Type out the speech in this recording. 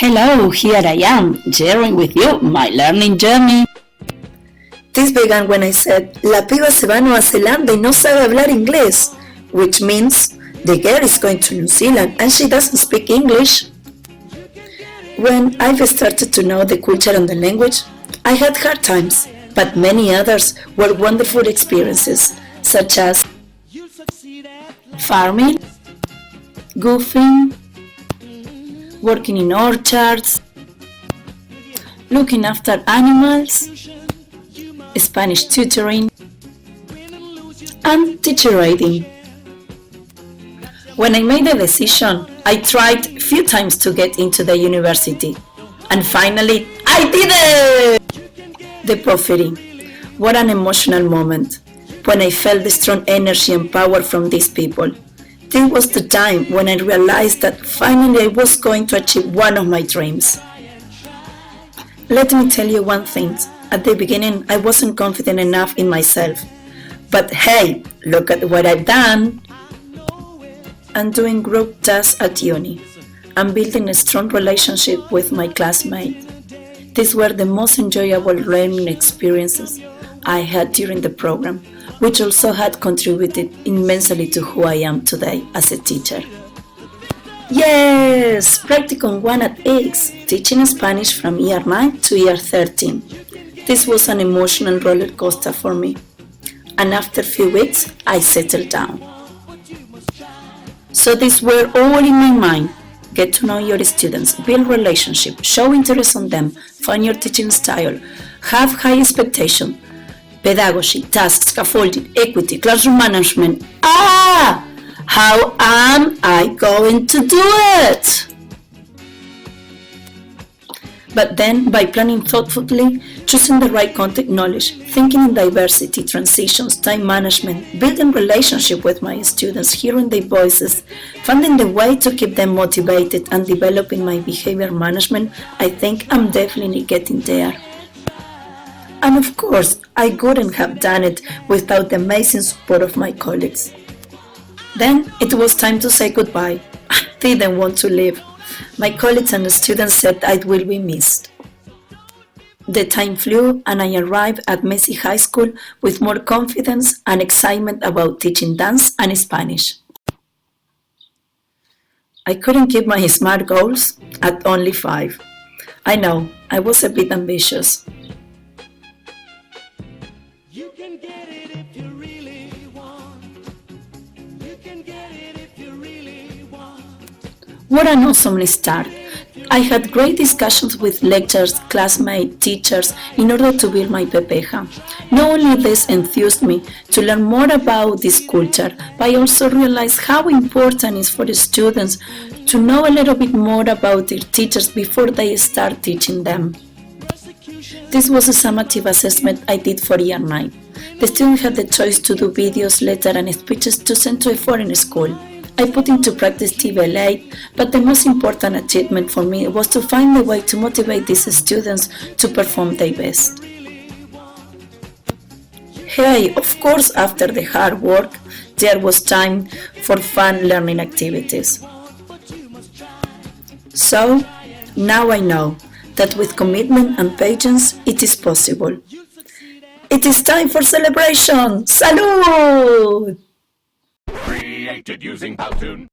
Hello, here I am, sharing with you my learning journey. This began when I said, La piba se va a Nueva Zelanda y no sabe hablar inglés, which means the girl is going to New Zealand and she doesn't speak English. When I've started to know the culture and the language, I had hard times, but many others were wonderful experiences, such as farming, goofing, working in orchards, looking after animals, Spanish tutoring, and teacher writing. When I made the decision, I tried a few times to get into the university, and finally, I did it! The prophecy. What an emotional moment, when I felt the strong energy and power from these people. This was the time when I realized that finally I was going to achieve one of my dreams. Let me tell you one thing. At the beginning, I wasn't confident enough in myself. But hey, look at what I've done. I'm doing group tasks at uni. I'm building a strong relationship with my classmates. These were the most enjoyable learning experiences I had during the program, which also had contributed immensely to who I am today as a teacher. Yes, Practicum 1 at X, teaching Spanish from year 9 to year 13. This was an emotional roller coaster for me, and after a few weeks, I settled down. So these were all in my mind. Get to know your students, build relationships, show interest on them, find your teaching style, have high expectations, pedagogy, tasks, scaffolding, equity, classroom management. How am I going to do it? But then, by planning thoughtfully, choosing the right content knowledge, thinking in diversity, transitions, time management, building relationship with my students, hearing their voices, finding the way to keep them motivated, and developing my behavior management, I think I'm definitely getting there. And of course, I couldn't have done it without the amazing support of my colleagues. Then it was time to say goodbye. I didn't want to leave. My colleagues and the students said I will be missed. The time flew and I arrived at Messi High School with more confidence and excitement about teaching dance and Spanish. I couldn't keep my SMART goals at only 5. I know, I was a bit ambitious. What an awesome start! I had great discussions with lecturers, classmates, teachers in order to build my PPEJA. Not only this enthused me to learn more about this culture, but I also realized how important it is for the students to know a little bit more about their teachers before they start teaching them. This was a summative assessment I did for year 9. The students had the choice to do videos, letters and speeches to send to a foreign school. I put into practice TVL8, but the most important achievement for me was to find a way to motivate these students to perform their best. Hey, of course, after the hard work, there was time for fun learning activities. So, now I know that with commitment and patience, it is possible. It is time for celebration! Salud! Created using Powtoon.